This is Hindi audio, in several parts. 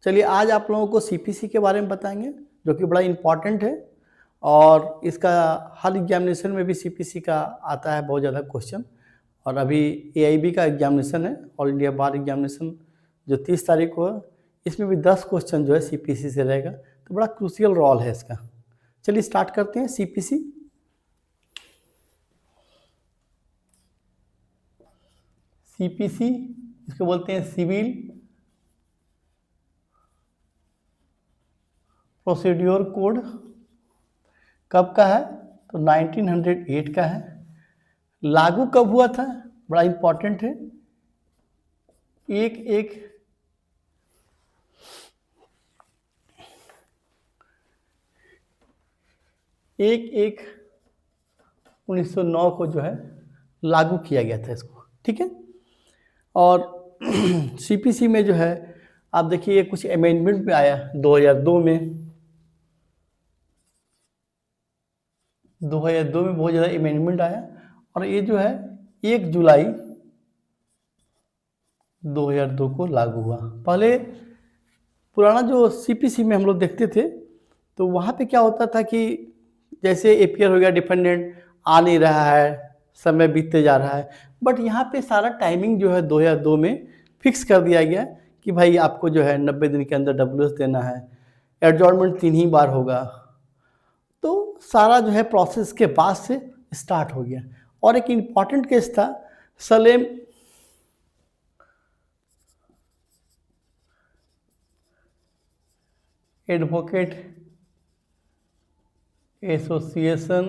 चलिए आज आप लोगों को सीपीसी के बारे में बताएंगे जो कि बड़ा इम्पॉर्टेंट है और इसका हर एग्जामिनेशन में भी सीपीसी का आता है बहुत ज़्यादा क्वेश्चन। और अभी एआईबी का एग्जामिनेशन है, ऑल इंडिया बार एग्जामिनेशन, जो 30 तारीख को है। इसमें भी 10 क्वेश्चन जो है सीपीसी से रहेगा, तो बड़ा क्रूशियल रोल है इसका। चलिए स्टार्ट करते हैं। सीपीसी सीपीसी इसको बोलते हैं सिविल प्रोसीड्योर कोड। कब का है? तो 1908 का है। लागू कब हुआ था? बड़ा इंपॉर्टेंट है। एक एक 1909 को जो है लागू किया गया था इसको, ठीक है। और सीपीसी में जो है आप देखिए कुछ अमेंडमेंट में आया 2002 में। 2002 में बहुत ज़्यादा अमेंडमेंट आया और ये जो है 1 जुलाई 2002 को लागू हुआ। पहले पुराना जो सीपीसी में हम लोग देखते थे तो वहाँ पे क्या होता था कि जैसे एपीआर हो गया, डिफेंडेंट आ नहीं रहा है, समय बीतते जा रहा है, बट यहाँ पे सारा टाइमिंग जो है 2002 में फिक्स कर दिया गया कि भाई आपको जो है 90 दिन के अंदर डब्ल्यूएस देना है, एडजॉर्नमेंट 3 ही बार होगा। तो सारा जो है प्रोसेस के बाद से स्टार्ट हो गया। और एक इम्पॉर्टेंट केस था Salem advocate association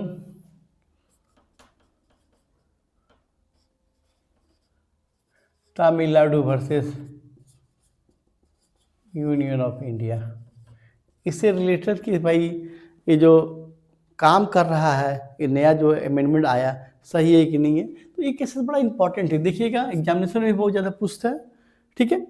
Tamil Nadu versus union of India. इससे रिलेटेड कि भाई ये जो काम कर रहा है, ये नया जो अमेंडमेंट आया सही है कि नहीं है, तो ये केसेस बड़ा इंपॉर्टेंट है। देखिएगा एग्जामिनेशन में भी बहुत ज़्यादा पूछता है, ठीक है।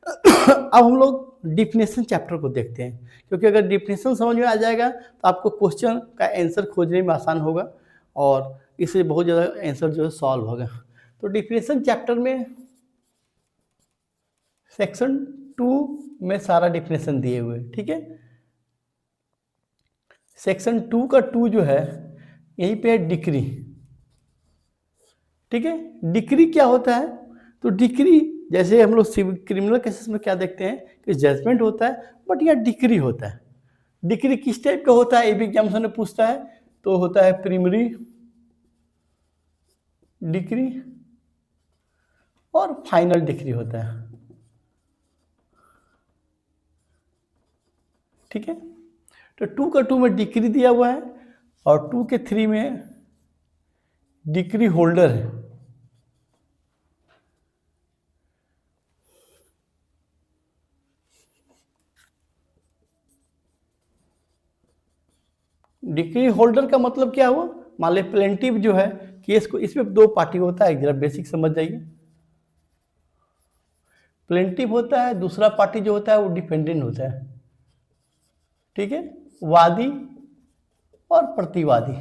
अब हम लोग डिफिनेशन चैप्टर को देखते हैं, क्योंकि अगर डिफिनेशन समझ में आ जाएगा तो आपको क्वेश्चन का आंसर खोजने में आसान होगा और इससे बहुत ज़्यादा आंसर जो है सॉल्व होगा। तो डिफिनेशन चैप्टर में सेक्शन 2 में सारा डिफिनेशन दिए हुए, ठीक है। सेक्शन 2 का 2 जो है यहीं पे है डिक्री, ठीक है। डिक्री क्या होता है? तो डिक्री जैसे हम लोग क्रिमिनल केसेस में क्या देखते हैं कि जजमेंट होता है, बट यह डिक्री होता है। डिक्री किस टाइप का होता है ये भी एग्जामिनेशन में पूछता है। तो होता है प्रीमरी डिक्री और फाइनल डिक्री होता है, ठीक है। तो 2 का 2 में डिक्री दिया हुआ है और 2 के 3 में डिक्री होल्डर है। डिक्री होल्डर का मतलब क्या हुआ? मान ली प्लेंटिव जो है केस को, इसमें 2 पार्टी होता है, जरा बेसिक समझ जाइए। प्लेंटिव होता है, दूसरा पार्टी जो होता है वो डिफेंडेंट होता है, ठीक है। वादी और प्रतिवादी,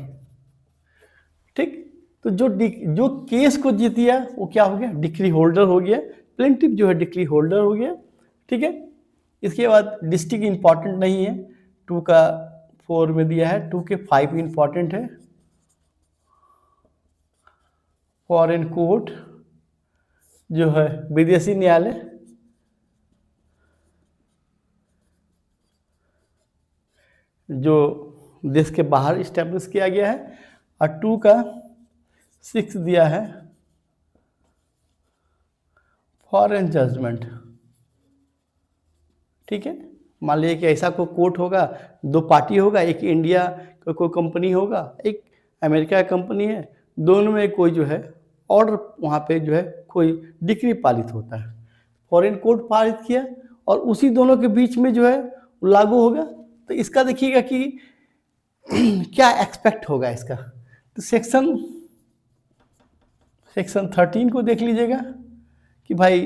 ठीक। तो जो केस को जीत गया वो क्या हो गया? डिक्री होल्डर हो गया। प्लेंटिव जो है डिक्री होल्डर हो गया, ठीक है। इसके बाद डिस्ट्रिक्ट इंपॉर्टेंट नहीं है, 2 का 4 में दिया है, 2 के 5 इंपॉर्टेंट है। फॉरेन कोर्ट जो है विदेशी न्यायालय, जो देश के बाहर इस्टेब्लिश किया गया है। और 2 का 6 दिया है फॉरेन जजमेंट, ठीक है। मान लीजिए कि ऐसा कोई कोर्ट होगा, 2 पार्टी होगा, एक इंडिया का कोई कंपनी होगा, एक अमेरिका का कंपनी है, दोनों में कोई जो है ऑर्डर वहाँ पे जो है कोई डिक्री पारित होता है, फॉरेन कोर्ट पारित किया और उसी दोनों के बीच में जो है लागू होगा। तो इसका देखिएगा कि क्या एक्सपेक्ट होगा इसका। तो सेक्शन 13 को देख लीजिएगा कि भाई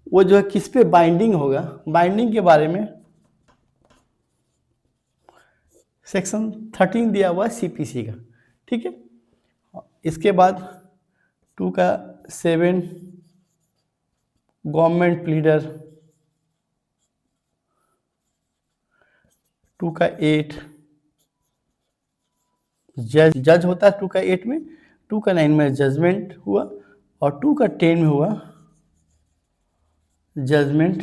वो जो है किस पे बाइंडिंग होगा। बाइंडिंग के बारे में सेक्शन 13 दिया हुआ है सीपीसी का, ठीक है। इसके बाद 2 का 7 गवर्नमेंट प्लीडर 2 का 8 जज होता है 2 का 8 में, 2 का 9 में जजमेंट हुआ, और 2 का 10 में हुआ जजमेंट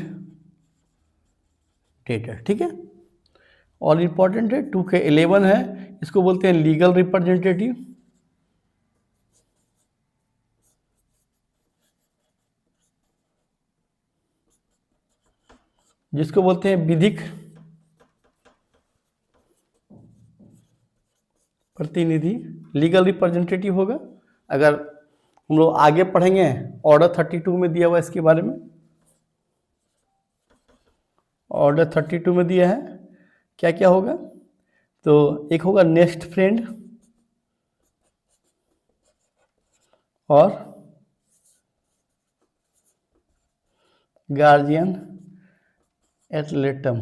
डेटर। ठीक है, और इम्पॉर्टेंट है 2 के 11 है, इसको बोलते हैं लीगल रिप्रेजेंटेटिव, जिसको बोलते हैं विधिक प्रतिनिधि, लीगल रिप्रेजेंटेटिव होगा। अगर हम लोग आगे पढ़ेंगे ऑर्डर 32 में दिया हुआ इसके बारे में, ऑर्डर 32 में दिया है क्या क्या होगा। तो एक होगा नेक्स्ट फ्रेंड और गार्जियन एट लेटम।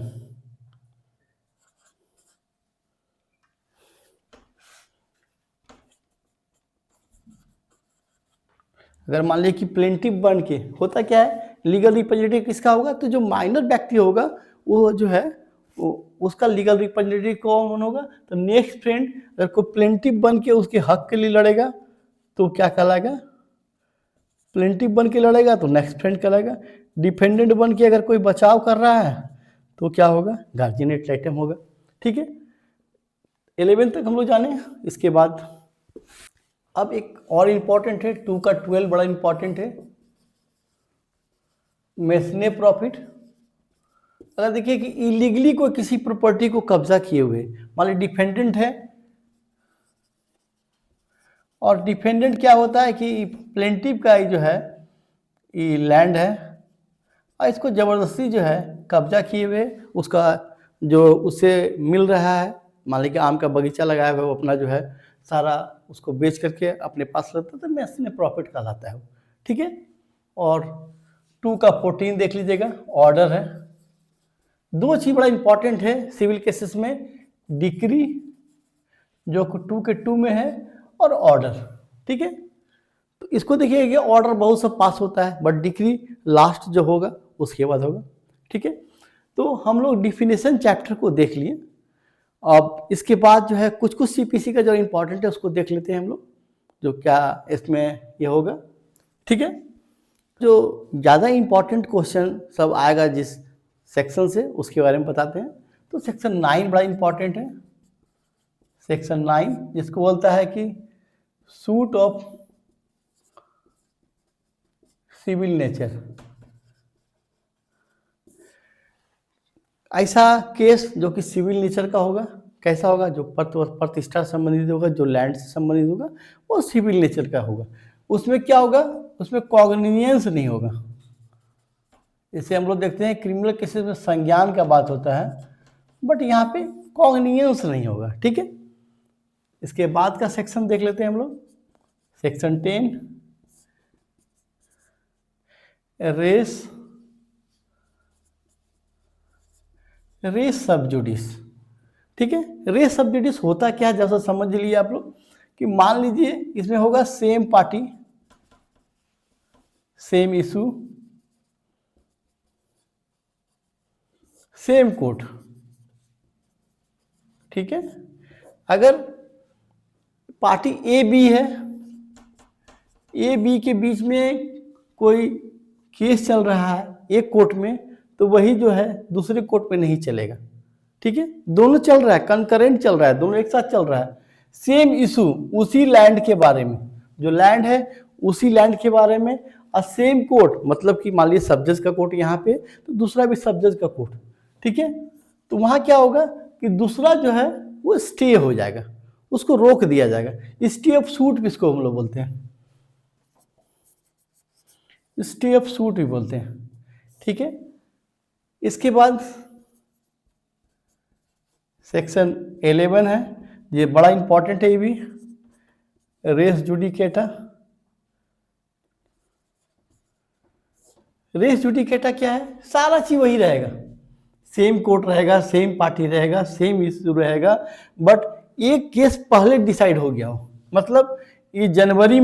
अगर मान लिया कि प्लेंटिव बन के होता क्या है, लीगल रिप्रेजेंटेटिव किसका होगा, तो जो माइनर व्यक्ति होगा वो जो है उसका लीगल रिप्रेजेंटेटिव कौन होगा, तो नेक्स्ट फ्रेंड। अगर कोई प्लेंटिव बन के उसके हक के लिए लड़ेगा तो क्या कहलाएगा, प्लेंटिव बन के लड़ेगा तो नेक्स्ट फ्रेंड कहलाएगा। डिफेंडेंट बन के अगर कोई बचाव कर रहा है तो क्या होगा, गार्जियन एट लेटम होगा। ठीक है, 11 तक हम लोग जाने। इसके बाद अब एक और इम्पॉर्टेंट है, 2 का 12 बड़ा इम्पॉर्टेंट है, मेसने प्रॉफिट। अगर देखिए कि इलीगली कोई किसी प्रॉपर्टी को कब्जा किए हुए, मान लीजिए डिफेंडेंट है, और डिफेंडेंट क्या होता है कि प्लेंटिव का जो है ये लैंड है और इसको ज़बरदस्ती जो है कब्जा किए हुए, उसका जो उससे मिल रहा है, मान लीजिए आम का बगीचा लगाया हुआ है, वो अपना जो है सारा उसको बेच करके अपने पास रखता है, तो मेसने प्रॉफिट कहलाता है। ठीक है, और 2 का 14 देख लीजिएगा, ऑर्डर है। दो चीज बड़ा इंपॉर्टेंट है सिविल केसेस में, डिक्री जो 2 के 2 में है और ऑर्डर। ठीक है, तो इसको देखिए ऑर्डर बहुत सब पास होता है, बट डिक्री लास्ट जो होगा उसके बाद होगा। ठीक है, तो हम लोग डिफिनेशन चैप्टर को देख लिए। अब इसके बाद जो है कुछ कुछ सीपीसी का जो इम्पोर्टेंट है उसको देख लेते हैं हम लोग, जो क्या इसमें ये होगा। ठीक है, जो ज़्यादा इम्पोर्टेंट क्वेश्चन सब आएगा जिस सेक्शन से उसके बारे में बताते हैं। तो सेक्शन 9 बड़ा इम्पोर्टेंट है। सेक्शन 9 जिसको बोलता है कि सूट ऑफ सिविल नेचर। ऐसा केस जो कि सिविल नेचर का होगा, कैसा होगा, जो प्रतिष्ठा संबंधित होगा, जो लैंड से संबंधित होगा, वो सिविल नेचर का होगा। उसमें क्या होगा, उसमें कॉग्निजेंस नहीं होगा। जैसे हम लोग देखते हैं क्रिमिनल केसेस में संज्ञान का बात होता है, बट यहाँ पे कॉग्निजेंस नहीं होगा। ठीक है, इसके बाद का सेक्शन देख लेते हैं हम लोग। सेक्शन 10 रेस सब जुडिस। ठीक है, रेस सब जुडिस होता क्या है, जैसा समझ लिए आप लोग कि मान लीजिए इसमें होगा same party same issue same court. ठीक है, अगर पार्टी ए बी है, ए बी के बीच में कोई केस चल रहा है एक कोर्ट में, तो वही जो है दूसरे कोर्ट में नहीं चलेगा। ठीक है, दोनों चल रहा है, कंकरेंट चल रहा है, दोनों एक साथ चल रहा है। सेम इशू उसी लैंड के बारे में, जो लैंड है उसी लैंड के बारे में, और सेम कोर्ट, मतलब कि मान लीजिए सब जज का कोर्ट यहाँ पे, तो दूसरा भी सब जज का कोर्ट। ठीक है, तो वहां क्या होगा कि दूसरा जो है वो स्टे हो जाएगा, उसको रोक दिया जाएगा। स्टे ऑफ सूट किसको हम लोग बोलते हैं, स्टे ऑफ सूट भी बोलते हैं। ठीक है, इसके बाद सेक्शन 11 है, ये बड़ा इंपॉर्टेंट है, ये भी रेस जुडिकेटा। रेस जुडिकेटा क्या है, सारा चीज वही रहेगा, सेम कोर्ट रहेगा, सेम पार्टी रहेगा, सेम इशू रहेगा, बट एक केस पहले डिसाइड हो गया हो। मतलब ये जनवरी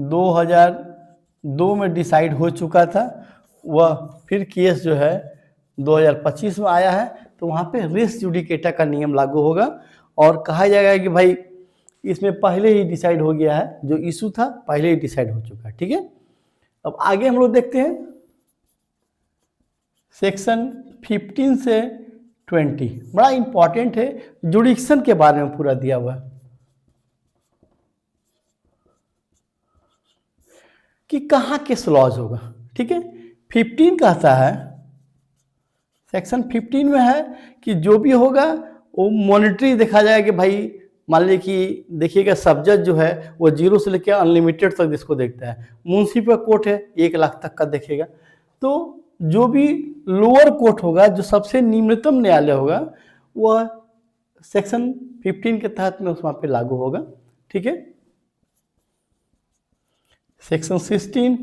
2002 में डिसाइड हो चुका था, वह फिर केस जो है 2025 में आया है, तो वहाँ पे रेस जुडिकेटा का नियम लागू होगा और कहा जाएगा कि भाई इसमें पहले ही डिसाइड हो गया है, जो इशू था पहले ही डिसाइड हो चुका है। ठीक है, अब आगे हम लोग देखते हैं सेक्शन 15 से 20, बड़ा इंपॉर्टेंट है, जुडिक्शन के बारे में पूरा दिया हुआ है कि कहाँ केस लॉज होगा। ठीक है, 15 कहता है, सेक्शन 15 में है कि जो भी होगा वो मॉनिटरी देखा जाएगा कि भाई मान लीजिए कि देखिएगा सब्जेक्ट जो है वो 0 से लेकर अनलिमिटेड तक इसको देखता है। म्युनिसिपल कोर्ट है 1 लाख तक का देखेगा, तो जो भी लोअर कोर्ट होगा, जो सबसे निम्नतम न्यायालय होगा, वह सेक्शन 15 के तहत में उस वहाँ पे लागू होगा। ठीक है, सेक्शन 16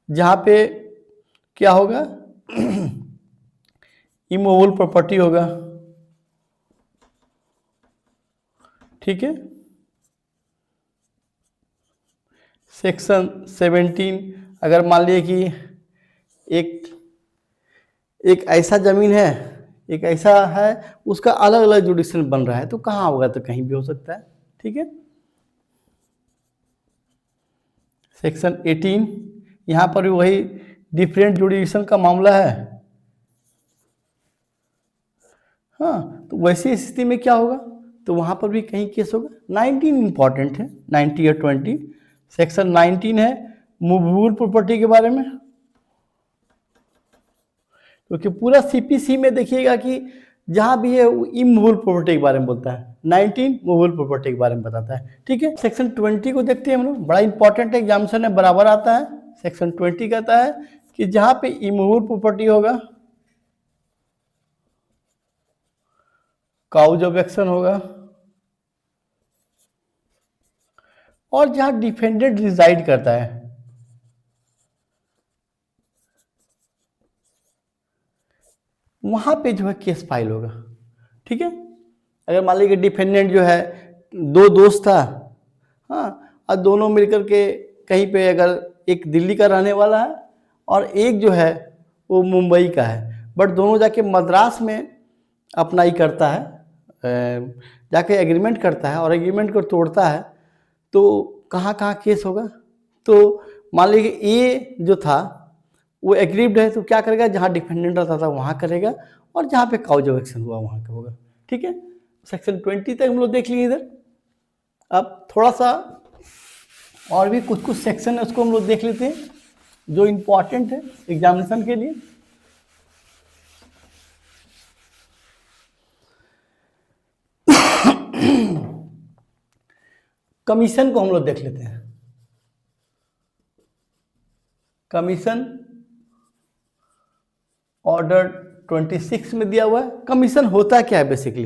जहाँ पे क्या होगा, इमूवेबल प्रॉपर्टी होगा। ठीक है, सेक्शन 17 अगर मान लीजिए कि एक ऐसा जमीन है, एक ऐसा है, उसका अलग अलग जुडिक्शन बन रहा है, तो कहाँ होगा, तो कहीं भी हो सकता है। ठीक है, सेक्शन 18 यहाँ पर भी वही डिफरेंट जुडिक्शन का मामला है। हाँ, तो वैसी स्थिति में क्या होगा, तो वहाँ पर भी कहीं केस होगा। 19 इंपॉर्टेंट है, 90 और 20। सेक्शन 19 है मूवेबल प्रॉपर्टी के बारे में, क्योंकि पूरा सीपीसी में देखिएगा कि जहाँ भी है वो इमूवेबल प्रॉपर्टी के बारे में बोलता है, 19 मूवेबल प्रॉपर्टी के बारे में बताता है। ठीक है, सेक्शन 20 को देखते हैं हम लोग, बड़ा इंपॉर्टेंट है, एग्जामिनेशन में बराबर आता है। सेक्शन 20 कहता है कि जहाँ पे इमूवेबल प्रॉपर्टी होगा, काउज ऑफ एक्शन होगा, और जहाँ डिफेंडेंट रिजाइड करता है, वहाँ पे जो है केस फाइल होगा। ठीक है, अगर मान लीजिए डिफेंडेंट जो है 2 दोस्त था, हाँ, और दोनों मिलकर के कहीं पे, अगर एक दिल्ली का रहने वाला है और एक जो है वो मुंबई का है, बट दोनों जाके मद्रास में अपना ही करता है, जाके एग्रीमेंट करता है और एग्रीमेंट को तोड़ता है, तो कहाँ कहाँ केस होगा, तो मान लीजिए ए जो था वो एग्रीव्ड है, तो क्या करेगा, जहाँ डिफेंडेंट रहता था वहाँ करेगा, और जहाँ पे काउज ऑफ एक्शन हुआ वहाँ का होगा। ठीक है, सेक्शन 20 तक हम लोग देख लिए इधर। अब थोड़ा सा और भी कुछ सेक्शन है, उसको हम लोग देख लेते हैं जो इम्पोर्टेंट है एग्जामिनेशन के लिए। कमीशन को हम लोग देख लेते हैं। कमीशन ऑर्डर 26 में दिया हुआ है। कमीशन होता क्या है बेसिकली,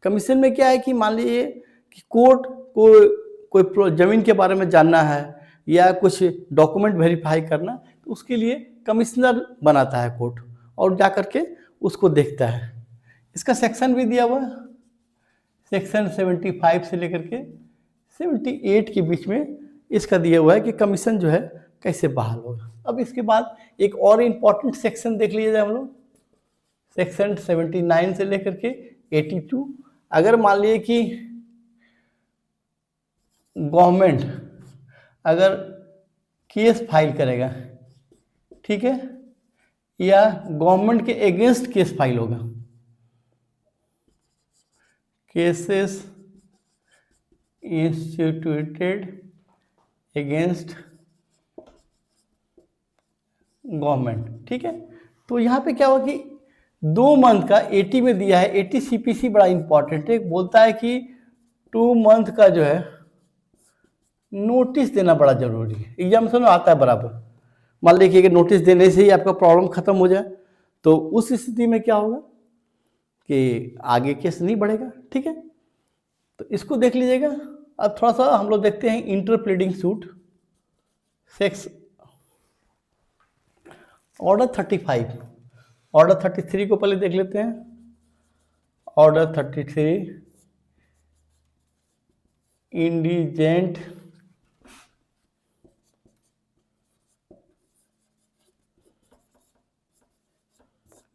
कमीशन में क्या है कि मान लीजिए कि कोर्ट को कोई जमीन के बारे में जानना है या कुछ डॉक्यूमेंट वेरीफाई करना, तो उसके लिए कमिश्नर बनाता है कोर्ट, और जा करके उसको देखता है। इसका सेक्शन भी दिया हुआ है, सेक्शन 75 से लेकर के 78 के बीच में इसका दिया हुआ है कि कमीशन जो है कैसे बहाल होगा। अब इसके बाद एक और इम्पॉर्टेंट सेक्शन देख लीजिए हम लोग, सेक्शन 79 से लेकर के 82। अगर मान लीजिए कि गवर्नमेंट अगर केस फाइल करेगा, ठीक है, या गवर्नमेंट के अगेंस्ट केस फाइल होगा, केसेस इंस्टीट्यूटेड अगेंस्ट गवर्नमेंट। ठीक है, तो यहाँ पे क्या होगा कि 2 मंथ का 80 में दिया है, 80 सीपीसी बड़ा इंपॉर्टेंट है, बोलता है कि 2 मंथ का जो है नोटिस देना बड़ा जरूरी है। एग्जामिनेशन में आता है बराबर, मान लीजिए कि नोटिस देने से ही आपका प्रॉब्लम खत्म हो जाए, तो उस स्थिति में क्या होगा कि आगे केस नहीं बढ़ेगा। ठीक है, तो इसको देख लीजिएगा। अब थोड़ा सा हम लोग देखते हैं inter pleading suit, sex order 35, order 33 को पहले देख लेते हैं। ऑर्डर 33 इंडिजेंट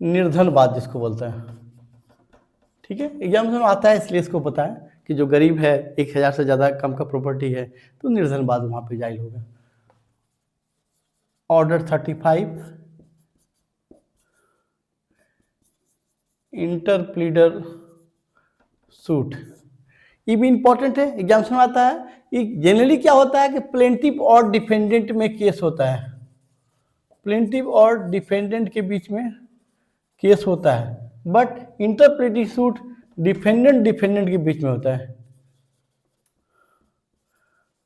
निर्धनवाद जिसको बोलते हैं। ठीक है, एग्जाम में आता है इसलिए इसको पता है कि जो गरीब है, 1000 से ज़्यादा कम का प्रॉपर्टी है, तो निर्धनवाद वहाँ पे जाहिल होगा। ऑर्डर 35 इंटरप्लीडर सूट, ये भी इंपॉर्टेंट है, एग्जाम्स में आता है। ये जनरली क्या होता है कि प्लेंटिव और डिफेंडेंट में केस होता है, प्लेंटिव और डिफेंडेंट के बीच में केस होता है, बट इंटरप्लीडर सूट डिफेंडेंट के बीच में होता है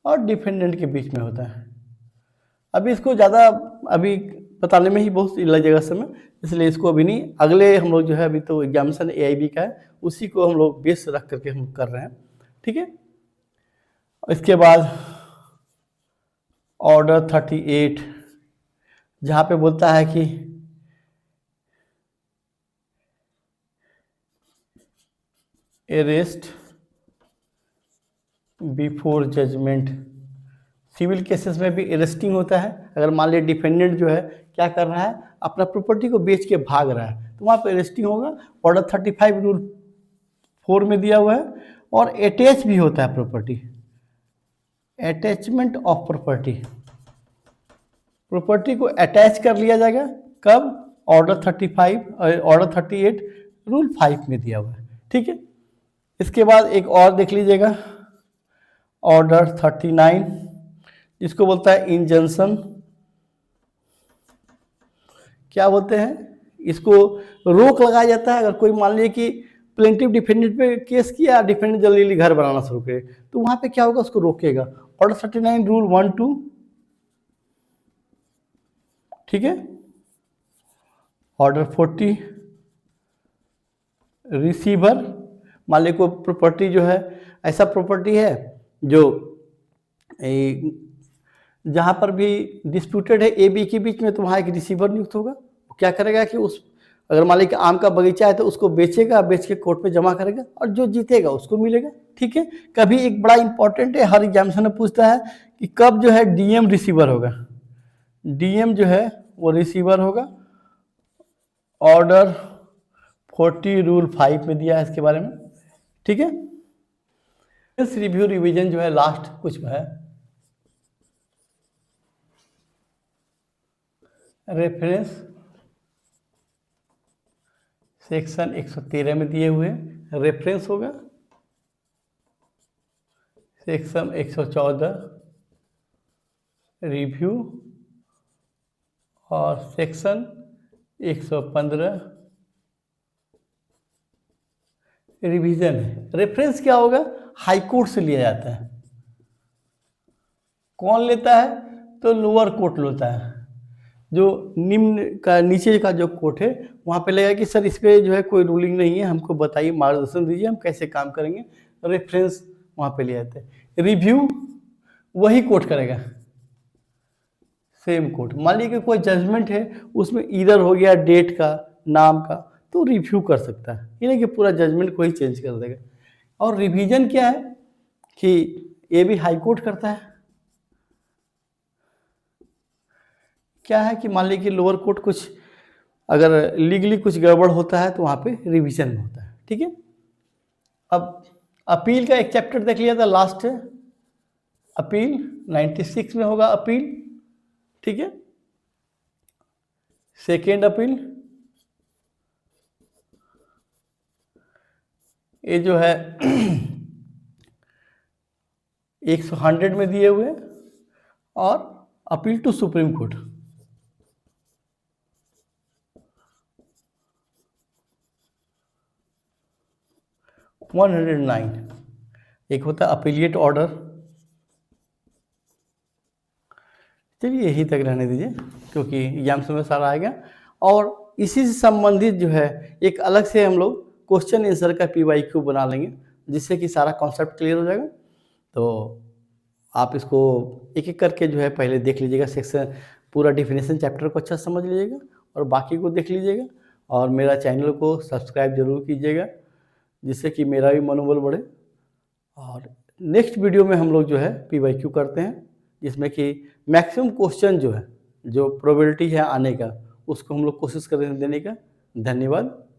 और डिफेंडेंट के बीच में होता है। अभी इसको ज़्यादा अभी बताने में ही बहुत लगेगा समय, इसलिए इसको अभी नहीं, अगले हम लोग जो है अभी तो एग्जामिनेशन AIB का है, उसी को हम लोग बेस रख करके हम कर रहे हैं। ठीक है, इसके बाद ऑर्डर 38 जहाँ पे बोलता है कि arrest before judgment, civil cases में भी अरेस्टिंग होता है। अगर मान लीजिए डिफेंडेंट जो है क्या कर रहा है, अपना प्रॉपर्टी को बेच के भाग रहा है, तो वहाँ पे अरेस्टिंग होगा। ऑर्डर 35 रूल 4 में दिया हुआ है। और अटैच भी होता है property, attachment of property, property को अटैच कर लिया जाएगा कब, ऑर्डर 35 और ऑर्डर 38 रूल 5 में दिया हुआ है। ठीक है, इसके बाद एक और देख लीजिएगा, ऑर्डर 39 जिसको बोलता है इंजंक्शन, क्या बोलते हैं, इसको रोक लगाया जाता है। अगर कोई मान लीजिए कि प्लेंटिव डिफेंडेंट पे केस किया, डिफेंडेंट जल्दी घर बनाना शुरू करे, तो वहां पे क्या होगा, उसको रोकेगा। Order 39 rule 1-2। ठीक है, ऑर्डर 40 रिसीवर, मान लीजिए कोई प्रॉपर्टी जो है, ऐसा प्रॉपर्टी है जो जहाँ पर भी डिस्प्यूटेड है AB के बीच में, तो वहाँ एक रिसीवर नियुक्त होगा। वो क्या करेगा कि उस, अगर मान लीजिए आम का बगीचा है तो उसको बेचेगा, बेच के कोर्ट में जमा करेगा और जो जीतेगा उसको मिलेगा। ठीक है, कभी एक बड़ा इंपॉर्टेंट है, हर एग्जामिनेशन में पूछता है कि कब जो है DM रिसीवर होगा, DM जो है वो रिसीवर होगा। ऑर्डर 40 रूल 5 में दिया है इसके बारे में। ठीक है, इस रिव्यू रिवीजन जो है लास्ट कुछ है, रेफरेंस सेक्शन 113 में दिए हुए, रेफरेंस होगा सेक्शन 114 रिव्यू और सेक्शन 115 रिवीजन है। रेफरेंस क्या होगा, हाई कोर्ट से लिया जाता है। कौन लेता है, तो लोअर कोर्ट लेता है। जो निम्न का नीचे का जो कोर्ट है वहाँ पे लगेगा कि सर इस पर जो है कोई रूलिंग नहीं है, हमको बताइए, मार्गदर्शन दीजिए, हम कैसे काम करेंगे। रेफरेंस वहाँ पे ले जाते हैं। रिव्यू वही कोर्ट करेगा, सेम कोर्ट। मान लीजिए कि कोई जजमेंट है, उसमें इधर हो गया डेट का, नाम का, तो रिव्यू कर सकता है, ये नहीं कि पूरा जजमेंट को ही चेंज कर देगा। और रिवीजन क्या है कि ये भी हाई कोर्ट करता है। क्या है कि मान लीजिए कि लोअर कोर्ट कुछ अगर लीगली कुछ गड़बड़ होता है तो वहाँ पे रिवीजन में होता है। ठीक है, अब अपील का एक चैप्टर देख लिया था, लास्ट है अपील, 96 में होगा अपील। ठीक है, सेकेंड अपील, ये जो है 100 में दिए हुए, और appeal to supreme court. One 109 एक होता है अपीलिएट ऑर्डर। चलिए यही तक रहने दीजिए क्योंकि एग्जाम में सारा आएगा। और इसी से संबंधित जो है एक अलग से हम लोग क्वेश्चन आंसर का PYQ बना लेंगे, जिससे कि सारा कॉन्सेप्ट क्लियर हो जाएगा। तो आप इसको एक एक करके जो है पहले देख लीजिएगा, सेक्शन पूरा डिफिनेशन चैप्टर को अच्छा समझ लीजिएगा और बाकी को देख लीजिएगा। और मेरा चैनल को सब्सक्राइब जरूर कीजिएगा, जिससे कि मेरा भी मनोबल बढ़े। और नेक्स्ट वीडियो में हम लोग जो है PYQ करते हैं, जिसमें कि मैक्सिमम क्वेश्चन जो है, जो प्रोबेबिलिटी है आने का, उसको हम लोग कोशिश करें देने का। धन्यवाद।